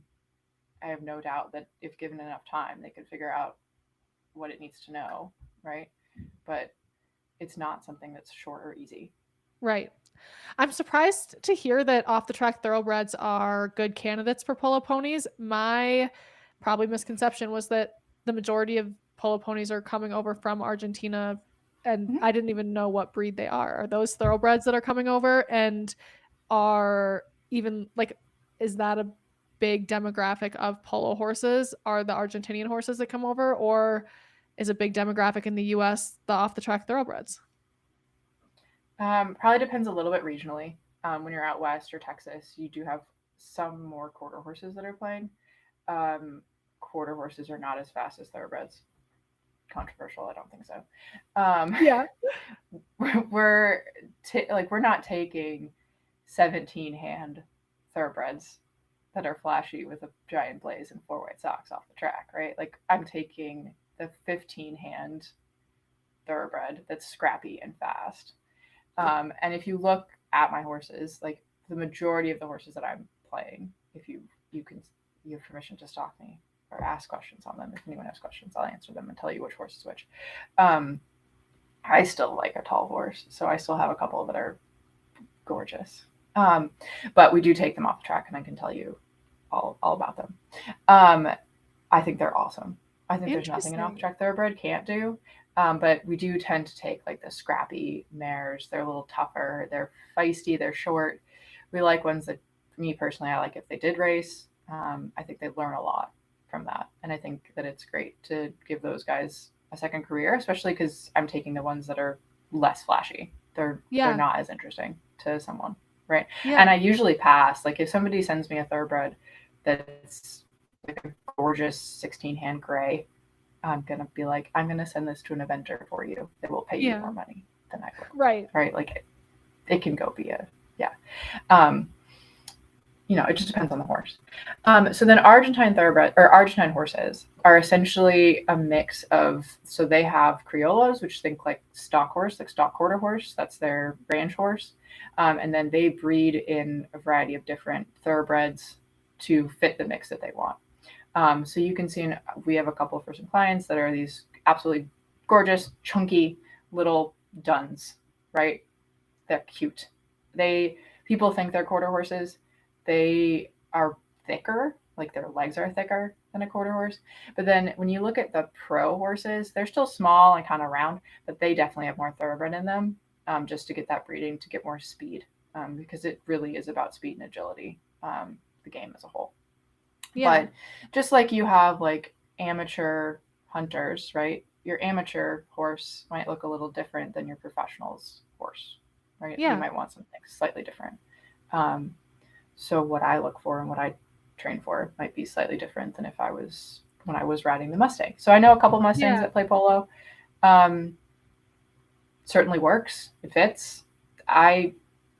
I have no doubt that if given enough time, they could figure out what it needs to know, right? But it's not something that's short or easy. Right. I'm surprised to hear that off the track thoroughbreds are good candidates for polo ponies. My probably misconception was that the majority of polo ponies are coming over from Argentina, and I didn't even know what breed they are. Are those thoroughbreds that are coming over, and are even like, is that a big demographic of polo horses? Are the Argentinian horses that come over, or is a big demographic in the US the off the track thoroughbreds? Probably depends a little bit regionally. When you're out west or Texas, you do have some more quarter horses that are playing. Quarter horses are not as fast as thoroughbreds. Controversial, I don't think so. We're not taking 17 hand thoroughbreds that are flashy with a giant blaze and 4 white socks off the track, right? Like I'm taking the 15 hand thoroughbred that's scrappy and fast. And if you look at my horses, like the majority of the horses that I'm playing, if you have permission to stalk me or ask questions on them. If anyone has questions, I'll answer them and tell you which horse is which. I still like a tall horse, so I still have a couple that are gorgeous. But we do take them off the track, and I can tell you all about them. I think they're awesome. I think there's nothing an off-track thoroughbred can't do. But we do tend to take like the scrappy mares. They're a little tougher. They're feisty. They're short. We like ones that, me personally, I like if they did race. I think they learn a lot from that. And I think that it's great to give those guys a second career, especially because I'm taking the ones that are less flashy. They're not as interesting to someone, right? Yeah. And I usually pass. Like if somebody sends me a thoroughbred that's like a gorgeous 16-hand gray, I'm gonna be like, I'm gonna send this to an eventer for you. They will pay you more money than I will. Right? Like it can go be a it just depends on the horse. So then Argentine thoroughbred or Argentine horses are essentially a mix of, so they have Criollos, which think like stock horse, like stock quarter horse. That's their ranch horse. And then they breed in a variety of different thoroughbreds to fit the mix that they want. So you can see we have a couple for some clients that are these absolutely gorgeous, chunky little duns, right? They're cute. People think they're quarter horses. They are thicker, like their legs are thicker than a quarter horse. But then when you look at the pro horses, they're still small and kind of round, but they definitely have more thoroughbred in them, just to get that breeding, to get more speed, because it really is about speed and agility, the game as a whole. Yeah. But just like you have like amateur hunters, right? Your amateur horse might look a little different than your professional's horse, right? Yeah. You might want something slightly different. So what I look for and what I train for might be slightly different than when I was riding the Mustang. So I know a couple Mustangs that play polo. Certainly works. It fits. I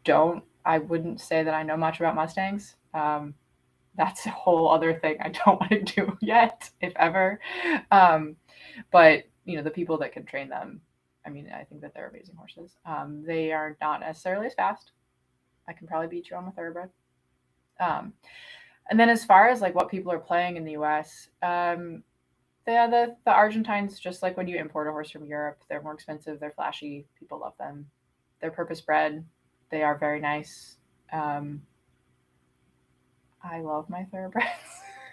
wouldn't say that I know much about Mustangs. That's a whole other thing I don't want to do yet, if ever. But the people that can train them, I mean, I think that they're amazing horses. They are not necessarily as fast. I can probably beat you on a thoroughbred. And then as far as like what people are playing in the US, the Argentines, just like when you import a horse from Europe, they're more expensive, they're flashy, people love them. They're purpose bred. They are very nice. I love my thoroughbreds.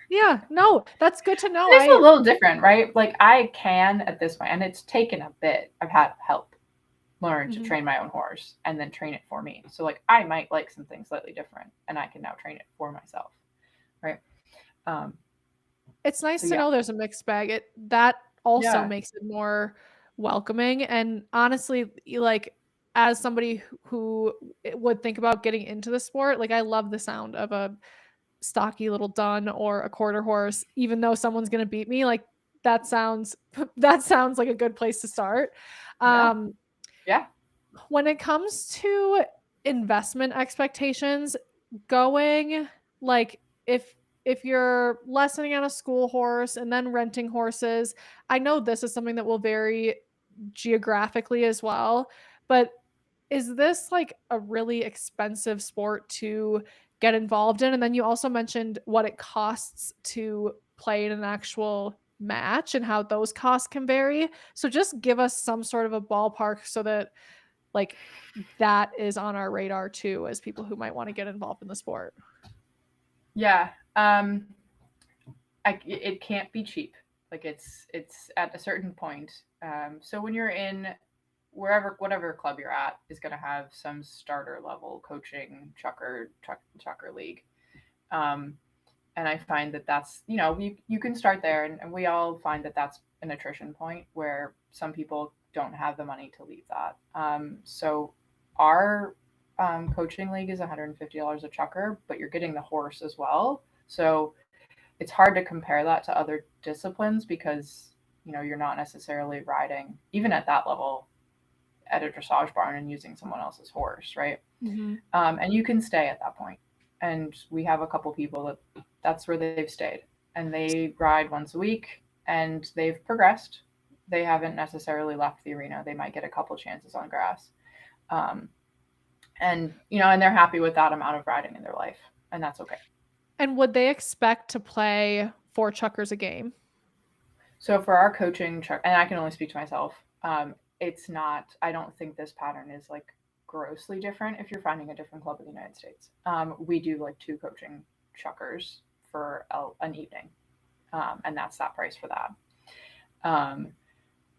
Yeah, no, that's good to know. It's a little different, right? Like I can at this point, and it's taken a bit. I've had help learn to train my own horse and then train it for me. So like I might like something slightly different and I can now train it for myself. Right. It's nice to know there's a mixed bag. That also makes it more welcoming. And honestly, like as somebody who would think about getting into the sport, like I love the sound of a stocky little dun or a quarter horse, even though someone's going to beat me. Like that sounds like a good place to start. Yeah. When it comes to investment expectations, going like if you're lessoning on a school horse and then renting horses, I know this is something that will vary geographically as well, but is this like a really expensive sport to get involved in? And then you also mentioned what it costs to play in an actual match and how those costs can vary. So just give us some sort of a ballpark so that like that is on our radar too, as people who might want to get involved in the sport. Yeah. It can't be cheap. Like it's at a certain point. So when you're in whatever club you're at is going to have some starter level coaching chukker league. And I find that that's, you can start there and we all find that that's an attrition point where some people don't have the money to leave that. So our coaching league is $150 a chukker, but you're getting the horse as well. So it's hard to compare that to other disciplines because, you're not necessarily riding, even at that level, at a dressage barn and using someone else's horse, right? Mm-hmm. And you can stay at that point. And we have a couple people that's where they've stayed. And they ride once a week and they've progressed. They haven't necessarily left the arena. They might get a couple chances on grass. And they're happy with that amount of riding in their life. And that's okay. And would they expect to play 4 chukkers a game? So for our coaching, and I can only speak to myself, it's not, I don't think this pattern is like grossly different if you're finding a different club in the United States. We do like 2 coaching chukkers for an evening. And that's that price for that.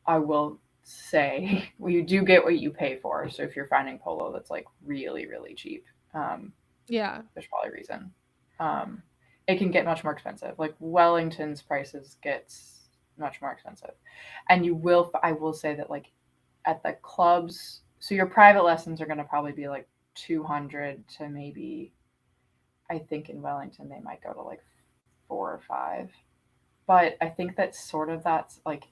I will say you do get what you pay for. So if you're finding polo that's like really, really cheap, there's probably a reason. It can get much more expensive. Like Wellington's prices gets much more expensive. And I will say that like at the clubs, so your private lessons are going to probably be like 200 to maybe, I think in Wellington they might go to like 4 or 5. But I think that's like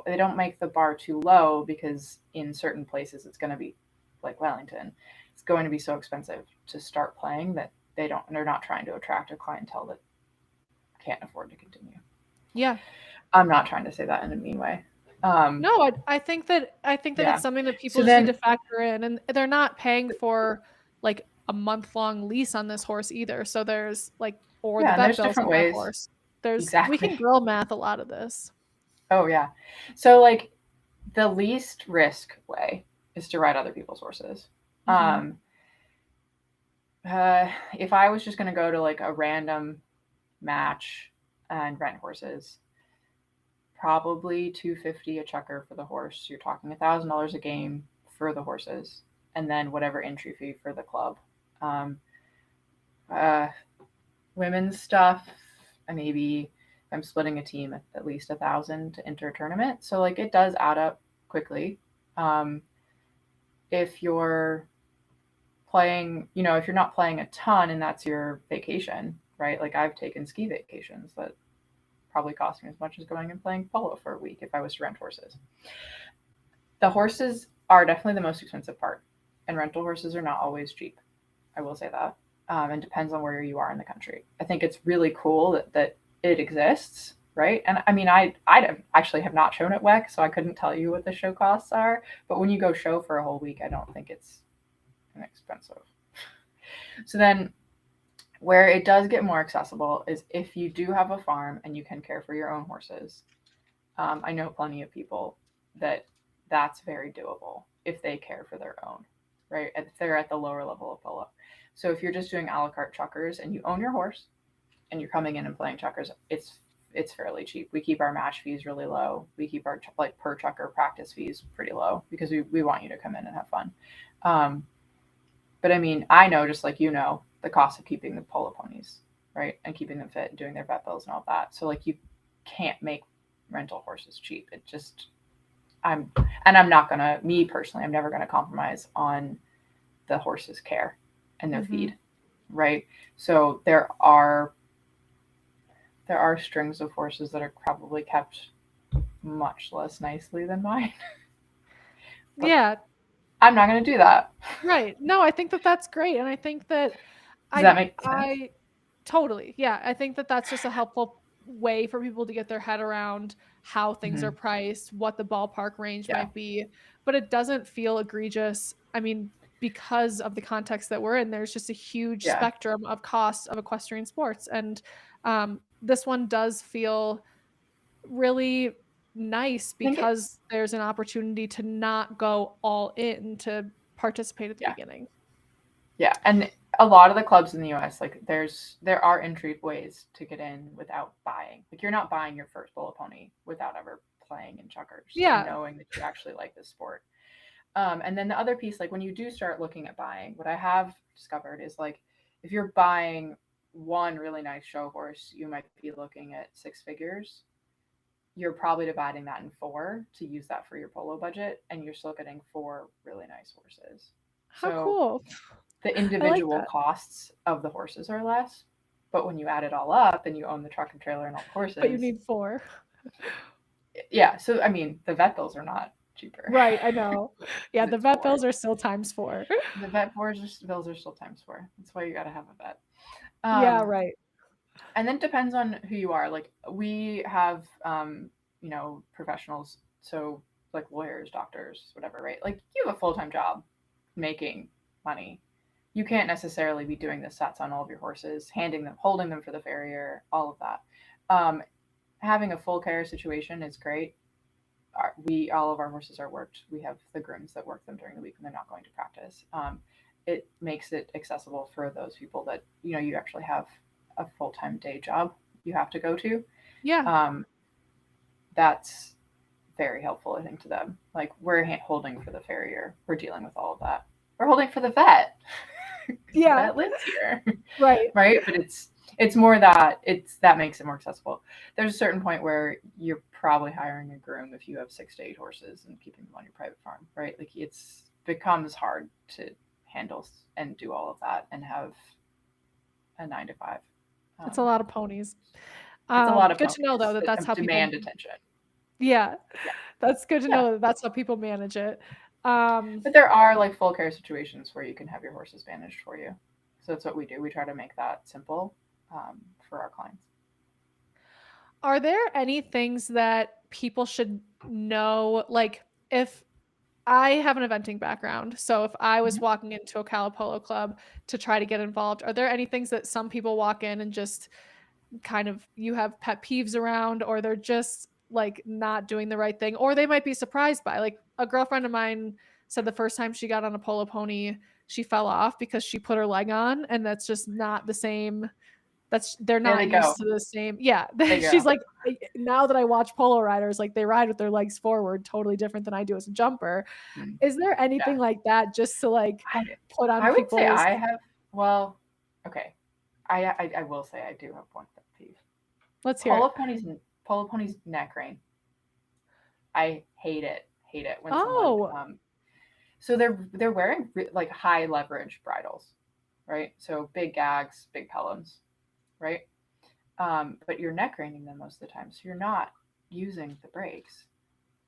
they don't make the bar too low, because in certain places it's going to be like Wellington, it's going to be so expensive to start playing that they're not trying to attract a clientele that can't afford to continue. Yeah. I'm not trying to say that in a mean way. No, I think that Yeah. it's something that people So just then, need to factor in, and they're not paying for like a month-long lease on this horse either. So there's like, or the yeah, and vet there's bills different on that ways. horse. We can Exactly. girl math a lot of this. Oh yeah. So like the least risk way is to ride other people's horses. Mm-hmm. If I was just going to go to like a random match and rent horses, probably $250 a chukker for the horse. You're talking $1,000 a game for the horses, and then whatever entry fee for the club. Women's stuff, maybe I'm splitting a team at least 1,000 to enter a tournament. So like it does add up quickly. If you're playing, if you're not playing a ton and that's your vacation, right? Like I've taken ski vacations that probably cost me as much as going and playing polo for a week if I was to rent horses. The horses are definitely the most expensive part, and rental horses are not always cheap. I will say that. And depends on where you are in the country. I think it's really cool that it exists, right? And I mean, I actually have not shown at WEC, so I couldn't tell you what the show costs are. But when you go show for a whole week, I don't think it's inexpensive. So then where it does get more accessible is if you do have a farm and you can care for your own horses. I know plenty of people that's very doable if they care for their own, right? If they're at the lower level of polo. So if you're just doing a la carte chukkers and you own your horse and you're coming in and playing chukkers, it's fairly cheap. We keep our match fees really low. We keep our like per chukker practice fees pretty low because we want you to come in and have fun. But I mean, I know, just like the cost of keeping the polo ponies, right? And keeping them fit and doing their vet bills and all that. So like you can't make rental horses cheap. It just, I'm never gonna compromise on the horse's care and their feed, right? So there are strings of horses that are probably kept much less nicely than mine. Yeah. I'm not going to do that. Right. No, I think that that's great. And I think that Does that make sense? Totally. Yeah. I think that that's just a helpful way for people to get their head around how things are priced, what the ballpark range might be, but it doesn't feel egregious. I mean, because of the context that we're in, there's just a huge spectrum of costs of equestrian sports. And this one does feel really nice because there's an opportunity to not go all in to participate at the beginning. Yeah. And a lot of the clubs in the US, like there are entry ways to get in without buying. Like you're not buying your first polo pony without ever playing in chukkers and knowing that you actually like this sport. And then the other piece, like when you do start looking at buying, what I have discovered is like if you're buying one really nice show horse, you might be looking at 6 figures. You're probably dividing that in 4 to use that for your polo budget, and you're still getting 4 really nice horses. How cool. The individual costs of the horses are less, but when you add it all up and you own the truck and trailer and all the horses. But you need 4. Yeah. So, I mean, the vet bills are not cheaper. Right. I know. Yeah. The vet bills are still times 4. The vet bills are still times 4. That's why you got to have a vet. Yeah. Right. And then it depends on who you are. Like we have, professionals. So like lawyers, doctors, whatever, right? Like you have a full-time job making money. You can't necessarily be doing the sets on all of your horses, holding them for the farrier, all of that. Having a full care situation is great. All of our horses are worked. We have the grooms that work them during the week when they're not going to practice. It makes it accessible for those people that, you actually have a full-time day job you have to go to. Yeah. That's very helpful, I think, to them. Like we're holding for the farrier. We're dealing with all of that. We're holding for the vet. Yeah. That lives here. Right. Right. But it's more that that makes it more accessible. There's a certain point where you're probably hiring a groom if you have 6 to 8 horses and keeping them on your private farm, right? Like it's becomes hard to handle and do all of that and have a 9 to 5. It's a lot of ponies. It's a lot of Good ponies to know though that that's how demand people. attention. Yeah, Yeah. that's good to Yeah. know that that's how people manage it. But there are like full care situations where you can have your horses managed for you. So that's what we do. We try to make that simple for our clients. Are there any things that people should know? Like if I have an eventing background, so if I was walking into Ocala Polo Club to try to get involved, are there any things that some people walk in and just kind of you have pet peeves around, or they're just like not doing the right thing, or they might be surprised by? Like a girlfriend of mine said the first time she got on a polo pony, she fell off because she put her leg on, and that's just not the same. They're There they not go. used to the same. Yeah. They She's go. like, now that I watch polo riders, like they ride with their legs forward, totally different than I do as a jumper. Is there anything Yeah. like that just to like put on I would say people's? I have. Well, okay. I will say I do have one pet peeve. Let's hear it. Polo ponies neck rein. I hate it. Hate it when Oh, someone. So they're wearing like high leverage bridles, right? So big gags, big pellums, right? But you're neck reining them most of the time, so you're not using the brakes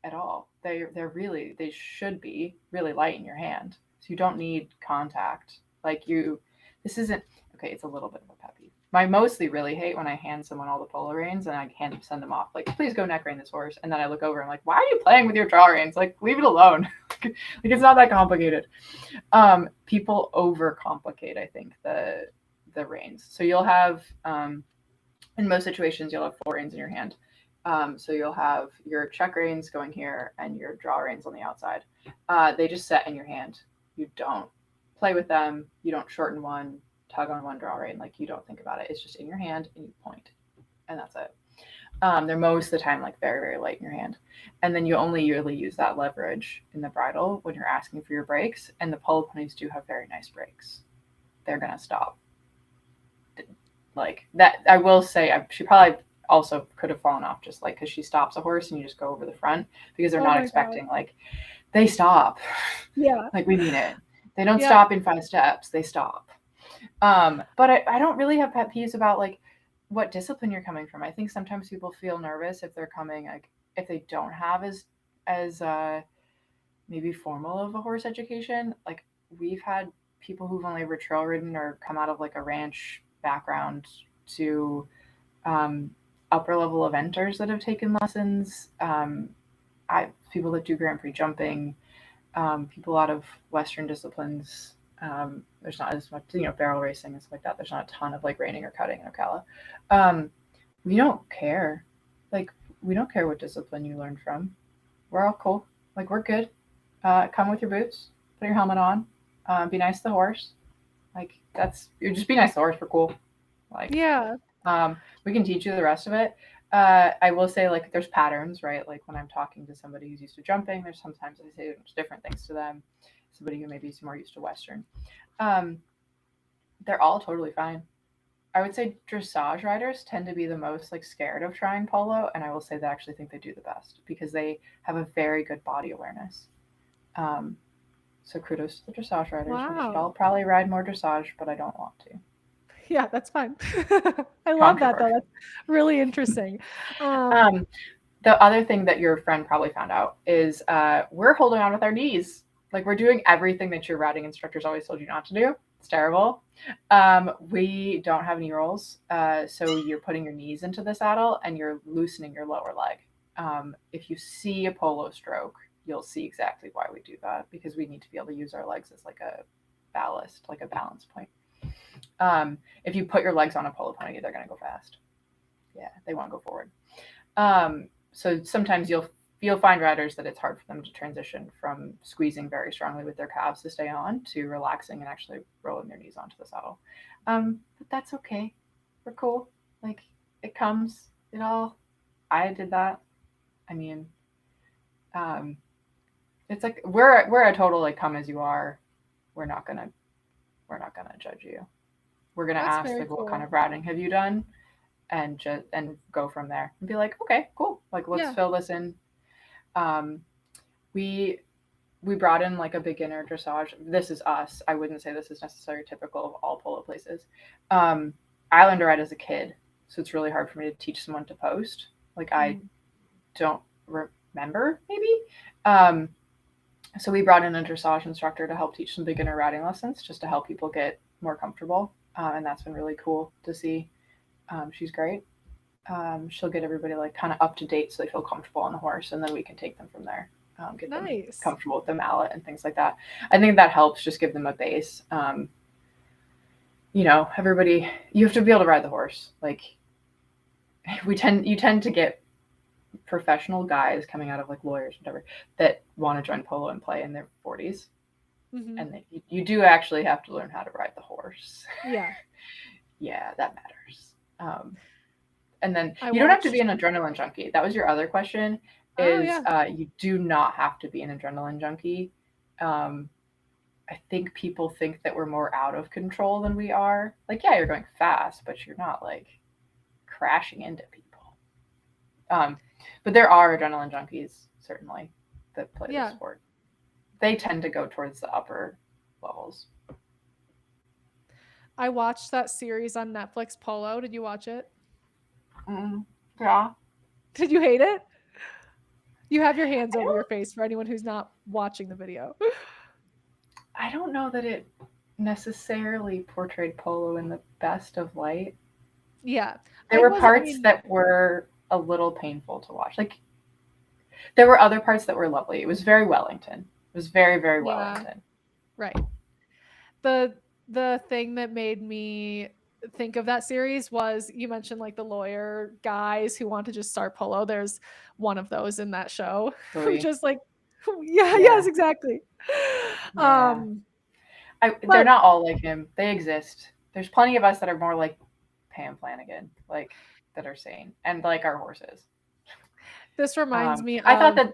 at all. They should be really light in your hand, so you don't need contact. This isn't okay. It's a little bit of a pet peeve. I mostly really hate when I hand someone all the polo reins and I send them off. Like, please go neck rein this horse, and then I look over and I'm like, why are you playing with your draw reins? Like, leave it alone. Like it's not that complicated. People overcomplicate, I think, the reins. So you'll have in most situations you'll have 4 reins in your hand. So you'll have your check reins going here and your draw reins on the outside. They just set in your hand. You don't play with them. You don't shorten one, tug on one draw rein. Like you don't think about it. It's just in your hand and you point, and that's it. They're most of the time like very, very light in your hand. And then you only really use that leverage in the bridle when you're asking for your brakes. And the polo ponies do have very nice brakes. They're going to stop. Like that, I will say, she probably also could have fallen off just like because she stops a horse and you just go over the front because they're not expecting like they stop. Yeah. Like we mean it. They don't stop in 5 steps. They stop. But I don't really have pet peeves about like what discipline you're coming from. I think sometimes people feel nervous if they're coming, like if they don't have as maybe formal of a horse education. Like we've had people who've only ever trail ridden or come out of like a ranch background to upper level eventers that have taken lessons. People that do Grand Prix jumping, people out of Western disciplines. There's not as much, barrel racing and stuff like that. There's not a ton of like reining or cutting in Ocala. We don't care. Like, we don't care what discipline you learned from. We're all cool. Like, we're good. Come with your boots, put your helmet on, be nice to the horse. Like, you just be nice to the horse. We're cool. Like, yeah. We can teach you the rest of it. I will say, like, there's patterns, right? Like, when I'm talking to somebody who's used to jumping, there's sometimes I say different things to them. Somebody who maybe is more used to Western. They're all totally fine. I would say dressage riders tend to be the most like scared of trying polo, and I will say that I actually think they do the best because they have a very good body awareness. So kudos to the dressage riders. Wow. We should all probably ride more dressage, but I don't want to. Yeah, that's fine. I love that though. That's really interesting. The other thing that your friend probably found out is we're holding on with our knees. Like we're doing everything that your riding instructors always told you not to do. It's terrible. We don't have knee rolls. So you're putting your knees into the saddle and you're loosening your lower leg. If you see a polo stroke, you'll see exactly why we do that because we need to be able to use our legs as like a ballast, like a balance point. If you put your legs on a polo pony, they're going to go fast. Yeah, they won't go forward. So sometimes you'll find riders that it's hard for them to transition from squeezing very strongly with their calves to stay on to relaxing and actually rolling their knees onto the saddle. But that's okay. We're cool. Like it comes, I did that. I mean, it's like we're a total like come as you are. We're not gonna judge you. We're gonna ask like what kind of riding have you done, and go from there and be like, okay, cool. Like, let's fill this in. We brought in like a beginner dressage. This is us. I wouldn't say this is necessarily typical of all polo places. I learned to ride as a kid, so it's really hard for me to teach someone to post. Like, I don't remember, maybe. So we brought in a dressage instructor to help teach some beginner riding lessons, just to help people get more comfortable. And that's been really cool to see. She's great. She'll get everybody like kind of up to date so they feel comfortable on the horse, and then we can take them from there. Get them comfortable with the mallet and things like that. I think that helps, just give them a base. Everybody, you have to be able to ride the horse. Like, you tend to get professional guys coming out of like lawyers, whatever, that want to join polo and play in their 40s. And you do actually have to learn how to ride the horse. Yeah. Yeah, that matters. And then you don't have to be an adrenaline junkie. That was your other question. You do not have to be an adrenaline junkie. I think people think that we're more out of control than we are. Like, yeah, you're going fast, but you're not like crashing into people. But there are adrenaline junkies, certainly, that play the sport. They tend to go towards the upper levels. I watched that series on Netflix, Polo. Did you watch it? Yeah. Did you hate it? You have your hands over your face for anyone who's not watching the video. I don't know that it necessarily portrayed polo in the best of light. Yeah. There were parts that were a little painful to watch. Like, there were other parts that were lovely. It was very Wellington. It was very, very Wellington. Right. The thing that made me think of that series was, you mentioned like the lawyer guys who want to just start polo. There's one of those in that show. Just like, yes, exactly. Yeah. They're not all like him. They exist. There's plenty of us that are more like Pam Flanagan, like, that are sane and like our horses. This reminds me. I thought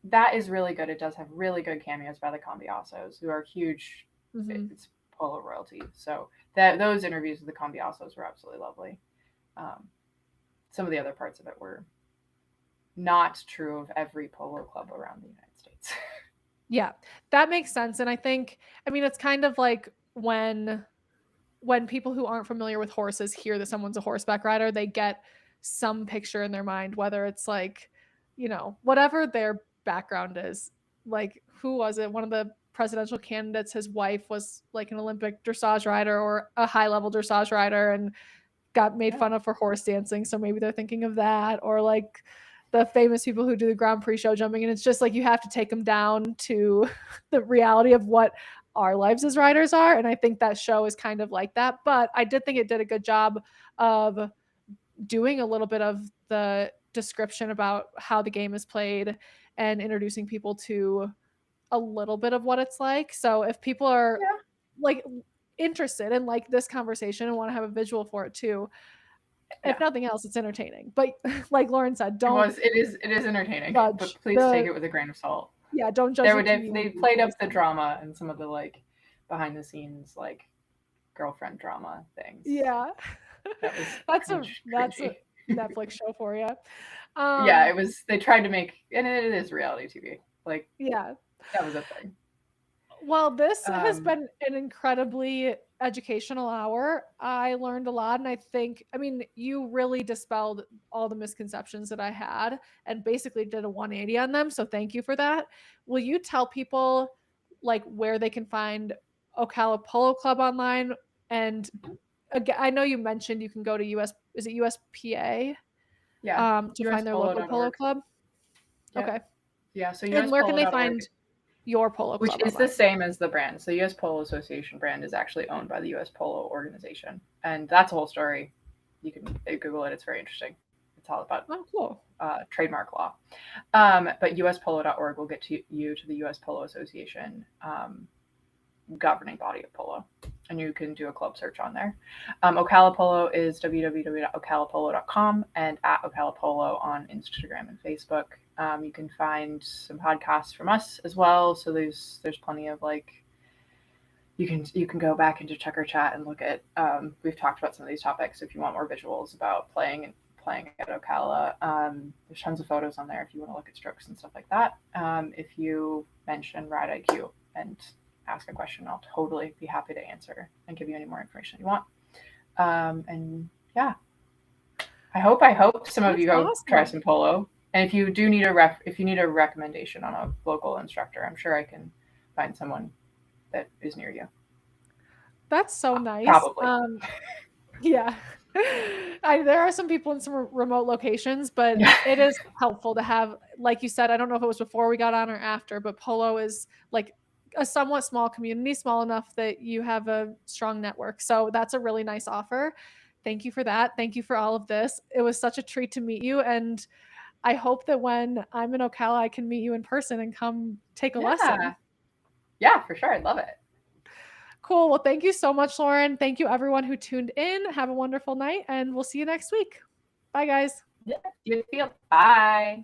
that is really good. It does have really good cameos by the Cambiasos, who are huge. It's polo royalty. So those interviews with the Cambiasos were absolutely lovely. Some of the other parts of it were not true of every polo club around the United States. Yeah, that makes sense. And I think, it's kind of like when people who aren't familiar with horses hear that someone's a horseback rider, they get some picture in their mind, whether it's like, whatever their background is. Like, who was it? One of the presidential candidates, his wife was like an Olympic dressage rider or a high level dressage rider and got made fun of for horse dancing. So maybe they're thinking of that, or like the famous people who do the Grand Prix show jumping. And it's just like, you have to take them down to the reality of what our lives as riders are. And I think that show is kind of like that, but I did think it did a good job of doing a little bit of the description about how the game is played and introducing people to a little bit of what it's like. So if people are like interested in like this conversation and want to have a visual for it too, if nothing else, it's entertaining. But like Lauren said, it is entertaining, but please take it with a grain of salt. Yeah, don't judge. They played up the drama and some of the like behind the scenes like girlfriend drama things. Yeah, that's a Netflix show for you. Yeah, it was. They tried to make, and it is reality TV. Like, yeah, that was a thing. Well, this has been an incredibly educational hour. I learned a lot, and I think, you really dispelled all the misconceptions that I had and basically did a 180 on them. So thank you for that. Will you tell people like where they can find Ocala Polo Club online? And again, I know you mentioned you can go to USPA? Yeah. To find their local polo club. Yep. Okay. Yeah. So and where can they find your polo club? Which is the same as the brand. So US Polo Association brand is actually owned by the US Polo organization. And that's a whole story. You can Google it. It's very interesting. It's all about trademark law. But uspolo.org will get you to the US Polo Association governing body of polo. And you can do a club search on there. Ocala Polo is www.ocalapolo.com and at Ocala Polo on Instagram and Facebook. You can find some podcasts from us as well. So there's plenty of like you can go back into Chukker Chat and look at. We've talked about some of these topics. If you want more visuals about playing at Ocala, there's tons of photos on there if you want to look at strokes and stuff like that. If you mention Ride IQ and ask a question, I'll totally be happy to answer and give you any more information you want. And yeah, I hope some of you go try some polo. And if you do need if you need a recommendation on a local instructor, I'm sure I can find someone that is near you. That's so nice. Probably. Yeah. There are some people in some remote locations, but it is helpful to have, like you said, I don't know if it was before we got on or after, but polo is like a somewhat small community, small enough that you have a strong network. So that's a really nice offer. Thank you for that. Thank you for all of this. It was such a treat to meet you. And I hope that when I'm in Ocala, I can meet you in person and come take a lesson. Yeah, for sure. I'd love it. Cool. Well, thank you so much, Lauren. Thank you, everyone who tuned in. Have a wonderful night, and we'll see you next week. Bye, guys. Yeah, you feel. Bye.